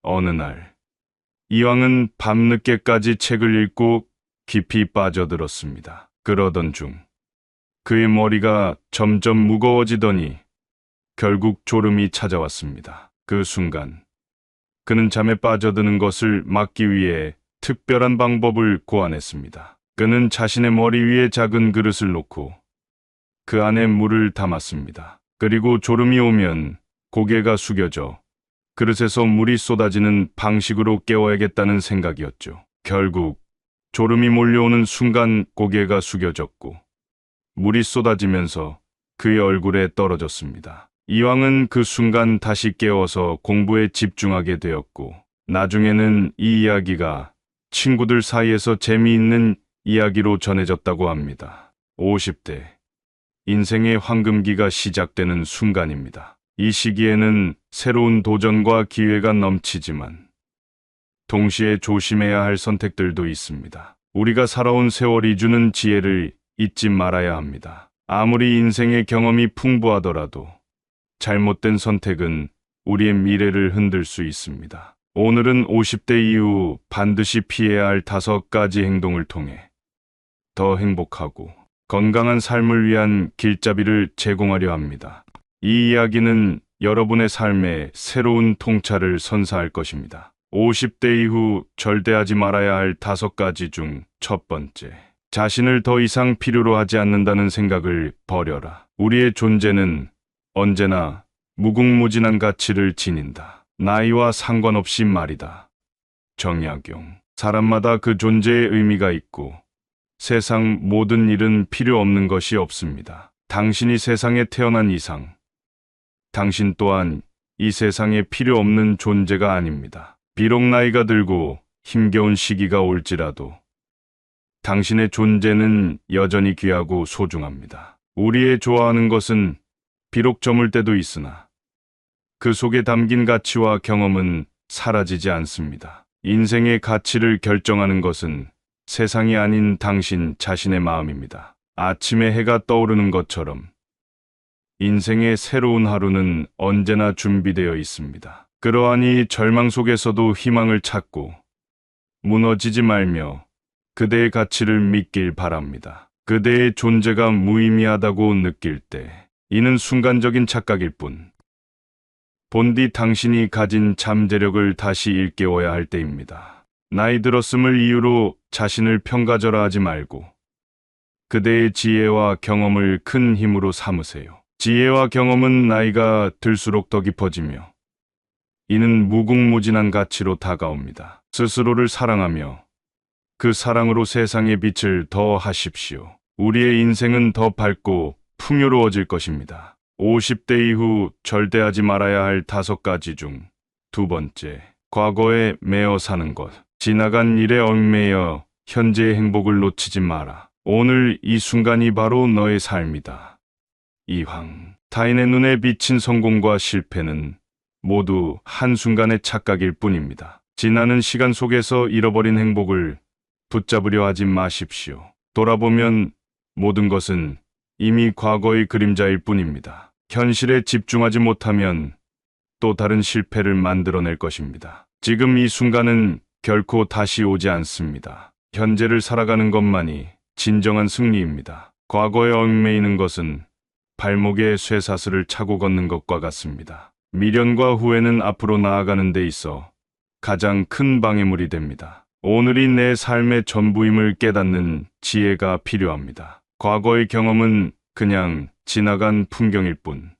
어느 날, 이왕은 밤늦게까지 책을 읽고 깊이 빠져들었습니다. 그러던 중, 그의 머리가 점점 무거워지더니 결국 졸음이 찾아왔습니다. 그 순간, 그는 잠에 빠져드는 것을 막기 위해 특별한 방법을 고안했습니다. 그는 자신의 머리 위에 작은 그릇을 놓고 그 안에 물을 담았습니다. 그리고 졸음이 오면 고개가 숙여져 그릇에서 물이 쏟아지는 방식으로 깨워야겠다는 생각이었죠. 결국 졸음이 몰려오는 순간 고개가 숙여졌고 물이 쏟아지면서 그의 얼굴에 떨어졌습니다. 이왕은 그 순간 다시 깨워서 공부에 집중하게 되었고, 나중에는 이 이야기가 친구들 사이에서 재미있는 이야기로 전해졌다고 합니다. 50대. 인생의 황금기가 시작되는 순간입니다. 이 시기에는 새로운 도전과 기회가 넘치지만 동시에 조심해야 할 선택들도 있습니다. 우리가 살아온 세월이 주는 지혜를 잊지 말아야 합니다. 아무리 인생의 경험이 풍부하더라도 잘못된 선택은 우리의 미래를 흔들 수 있습니다. 오늘은 50대 이후 반드시 피해야 할 5가지 행동을 통해 더 행복하고 건강한 삶을 위한 길잡이를 제공하려 합니다. 이 이야기는 여러분의 삶에 새로운 통찰을 선사할 것입니다. 50대 이후 절대 하지 말아야 할 5가지 중 첫 번째. 자신을 더 이상 필요로 하지 않는다는 생각을 버려라. 우리의 존재는 언제나 무궁무진한 가치를 지닌다. 나이와 상관없이 말이다. 정약용. 사람마다 그 존재의 의미가 있고 세상 모든 일은 필요 없는 것이 없습니다. 당신이 세상에 태어난 이상, 당신 또한 이 세상에 필요 없는 존재가 아닙니다. 비록 나이가 들고 힘겨운 시기가 올지라도 당신의 존재는 여전히 귀하고 소중합니다. 우리의 좋아하는 것은 비록 저물 때도 있으나 그 속에 담긴 가치와 경험은 사라지지 않습니다. 인생의 가치를 결정하는 것은 세상이 아닌 당신 자신의 마음입니다. 아침에 해가 떠오르는 것처럼 인생의 새로운 하루는 언제나 준비되어 있습니다. 그러하니 절망 속에서도 희망을 찾고 무너지지 말며 그대의 가치를 믿길 바랍니다. 그대의 존재가 무의미하다고 느낄 때 이는 순간적인 착각일 뿐 본디 당신이 가진 잠재력을 다시 일깨워야 할 때입니다. 나이 들었음을 이유로 자신을 평가절하하지 말고 그대의 지혜와 경험을 큰 힘으로 삼으세요. 지혜와 경험은 나이가 들수록 더 깊어지며 이는 무궁무진한 가치로 다가옵니다. 스스로를 사랑하며 그 사랑으로 세상의 빛을 더하십시오. 우리의 인생은 더 밝고 풍요로워질 것입니다. 50대 이후 절대 하지 말아야 할 5가지 중 두 번째. 과거에 매어 사는 것. 지나간 일에 얽매여 현재의 행복을 놓치지 마라. 오늘 이 순간이 바로 너의 삶이다. 이황. 타인의 눈에 비친 성공과 실패는 모두 한순간의 착각일 뿐입니다. 지나는 시간 속에서 잃어버린 행복을 붙잡으려 하지 마십시오. 돌아보면 모든 것은 이미 과거의 그림자일 뿐입니다. 현실에 집중하지 못하면 또 다른 실패를 만들어낼 것입니다. 지금 이 순간은 결코 다시 오지 않습니다. 현재를 살아가는 것만이 진정한 승리입니다. 과거에 얽매이는 것은 발목에 쇠사슬을 차고 걷는 것과 같습니다. 미련과 후회는 앞으로 나아가는 데 있어 가장 큰 방해물이 됩니다. 오늘이 내 삶의 전부임을 깨닫는 지혜가 필요합니다. 과거의 경험은 그냥 지나간 풍경일 뿐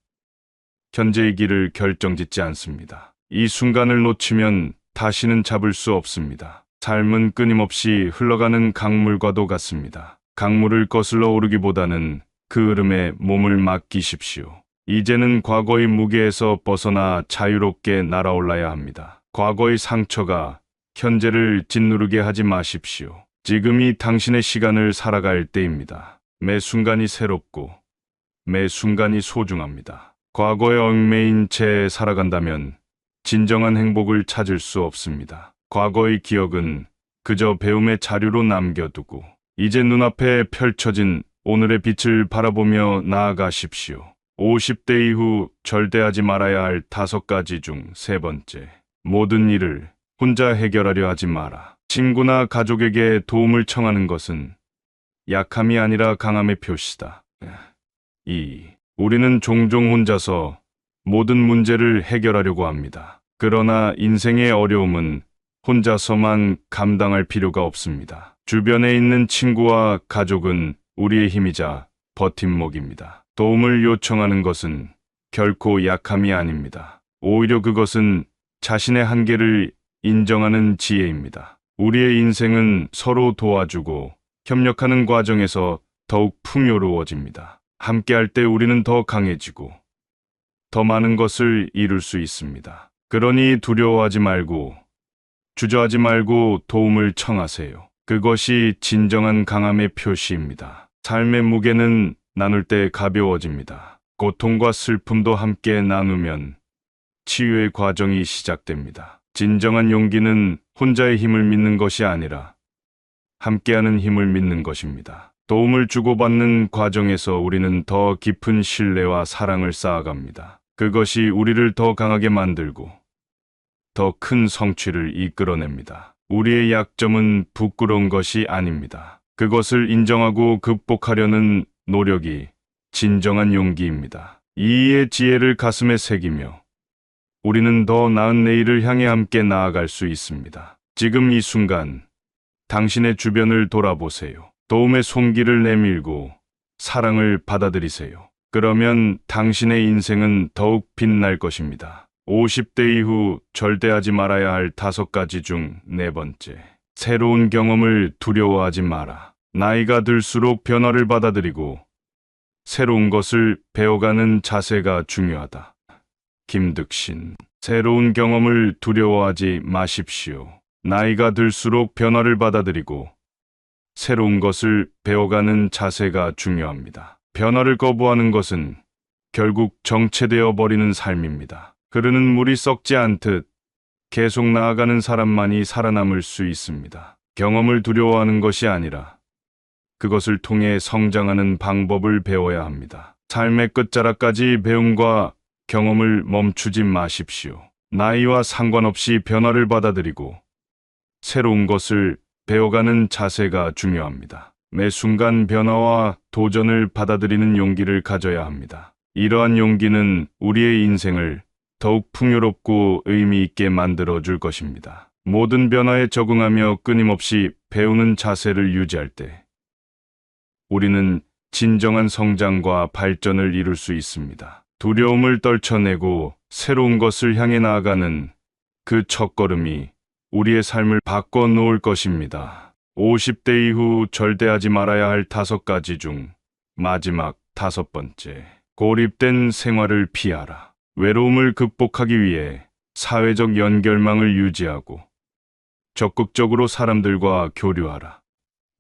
현재의 길을 결정짓지 않습니다. 이 순간을 놓치면 다시는 잡을 수 없습니다. 삶은 끊임없이 흘러가는 강물과도 같습니다. 강물을 거슬러 오르기보다는 그 흐름에 몸을 맡기십시오. 이제는 과거의 무게에서 벗어나 자유롭게 날아올라야 합니다. 과거의 상처가 현재를 짓누르게 하지 마십시오. 지금이 당신의 시간을 살아갈 때입니다. 매 순간이 새롭고 매 순간이 소중합니다. 과거에 얽매인 채 살아간다면 진정한 행복을 찾을 수 없습니다. 과거의 기억은 그저 배움의 자료로 남겨두고 이제 눈앞에 펼쳐진 오늘의 빛을 바라보며 나아가십시오. 50대 이후 절대 하지 말아야 할 5가지 중 세 번째. 모든 일을 혼자 해결하려 하지 마라. 친구나 가족에게 도움을 청하는 것은 약함이 아니라 강함의 표시다. 2. 우리는 종종 혼자서 모든 문제를 해결하려고 합니다. 그러나 인생의 어려움은 혼자서만 감당할 필요가 없습니다. 주변에 있는 친구와 가족은 우리의 힘이자 버팀목입니다. 도움을 요청하는 것은 결코 약함이 아닙니다. 오히려 그것은 자신의 한계를 인정하는 지혜입니다. 우리의 인생은 서로 도와주고 협력하는 과정에서 더욱 풍요로워집니다. 함께할 때 우리는 더 강해지고 더 많은 것을 이룰 수 있습니다. 그러니 두려워하지 말고 주저하지 말고 도움을 청하세요. 그것이 진정한 강함의 표시입니다. 삶의 무게는 나눌 때 가벼워집니다. 고통과 슬픔도 함께 나누면 치유의 과정이 시작됩니다. 진정한 용기는 혼자의 힘을 믿는 것이 아니라 함께하는 힘을 믿는 것입니다. 도움을 주고받는 과정에서 우리는 더 깊은 신뢰와 사랑을 쌓아갑니다. 그것이 우리를 더 강하게 만들고 더 큰 성취를 이끌어냅니다. 우리의 약점은 부끄러운 것이 아닙니다. 그것을 인정하고 극복하려는 노력이 진정한 용기입니다. 이의 지혜를 가슴에 새기며 우리는 더 나은 내일을 향해 함께 나아갈 수 있습니다. 지금 이 순간 당신의 주변을 돌아보세요. 도움의 손길을 내밀고 사랑을 받아들이세요. 그러면 당신의 인생은 더욱 빛날 것입니다. 50대 이후 절대 하지 말아야 할 5가지 중 4번째. 새로운 경험을 두려워하지 마라. 나이가 들수록 변화를 받아들이고 새로운 것을 배워가는 자세가 중요하다. 김득신. 새로운 경험을 두려워하지 마십시오. 나이가 들수록 변화를 받아들이고 새로운 것을 배워가는 자세가 중요합니다. 변화를 거부하는 것은 결국 정체되어 버리는 삶입니다. 흐르는 물이 썩지 않듯 계속 나아가는 사람만이 살아남을 수 있습니다. 경험을 두려워하는 것이 아니라 그것을 통해 성장하는 방법을 배워야 합니다. 삶의 끝자락까지 배움과 경험을 멈추지 마십시오. 나이와 상관없이 변화를 받아들이고 새로운 것을 배워가는 자세가 중요합니다. 매 순간 변화와 도전을 받아들이는 용기를 가져야 합니다. 이러한 용기는 우리의 인생을 더욱 풍요롭고 의미 있게 만들어 줄 것입니다. 모든 변화에 적응하며 끊임없이 배우는 자세를 유지할 때 우리는 진정한 성장과 발전을 이룰 수 있습니다. 두려움을 떨쳐내고 새로운 것을 향해 나아가는 그 첫걸음이 우리의 삶을 바꿔 놓을 것입니다. 50대 이후 절대 하지 말아야 할 5가지 중 마지막 5번째. 고립된 생활을 피하라. 외로움을 극복하기 위해 사회적 연결망을 유지하고 적극적으로 사람들과 교류하라.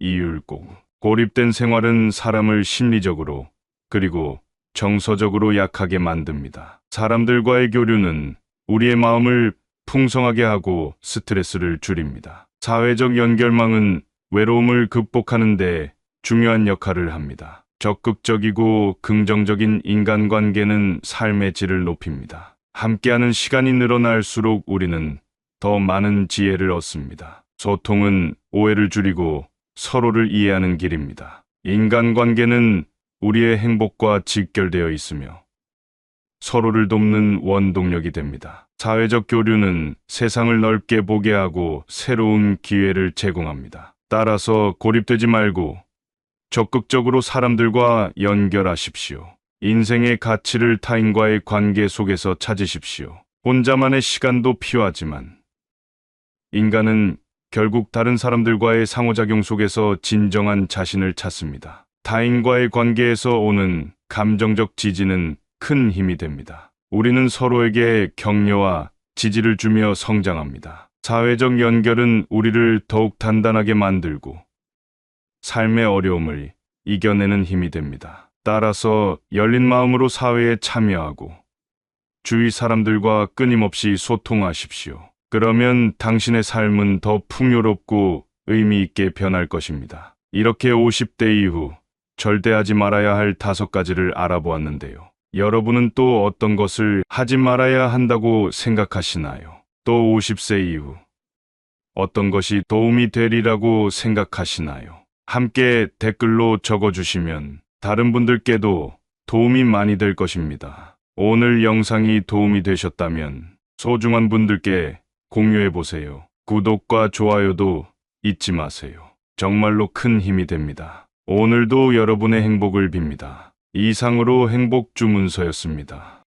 이율곡. 고립된 생활은 사람을 심리적으로 그리고 정서적으로 약하게 만듭니다. 사람들과의 교류는 우리의 마음을 풍성하게 하고 스트레스를 줄입니다. 사회적 연결망은 외로움을 극복하는 데 중요한 역할을 합니다. 적극적이고 긍정적인 인간관계는 삶의 질을 높입니다. 함께하는 시간이 늘어날수록 우리는 더 많은 지혜를 얻습니다. 소통은 오해를 줄이고 서로를 이해하는 길입니다. 인간관계는 우리의 행복과 직결되어 있으며 서로를 돕는 원동력이 됩니다. 사회적 교류는 세상을 넓게 보게 하고 새로운 기회를 제공합니다. 따라서 고립되지 말고 적극적으로 사람들과 연결하십시오. 인생의 가치를 타인과의 관계 속에서 찾으십시오. 혼자만의 시간도 필요하지만 인간은 결국 다른 사람들과의 상호작용 속에서 진정한 자신을 찾습니다. 타인과의 관계에서 오는 감정적 지지는 큰 힘이 됩니다. 우리는 서로에게 격려와 지지를 주며 성장합니다. 사회적 연결은 우리를 더욱 단단하게 만들고 삶의 어려움을 이겨내는 힘이 됩니다. 따라서 열린 마음으로 사회에 참여하고 주위 사람들과 끊임없이 소통하십시오. 그러면 당신의 삶은 더 풍요롭고 의미 있게 변할 것입니다. 이렇게 50대 이후 절대 하지 말아야 할 5가지를 알아보았는데요. 여러분은 또 어떤 것을 하지 말아야 한다고 생각하시나요? 또 50세 이후 어떤 것이 도움이 되리라고 생각하시나요? 함께 댓글로 적어주시면 다른 분들께도 도움이 많이 될 것입니다. 오늘 영상이 도움이 되셨다면 소중한 분들께 공유해 보세요. 구독과 좋아요도 잊지 마세요. 정말로 큰 힘이 됩니다. 오늘도 여러분의 행복을 빕니다. 이상으로 행복 주문서였습니다.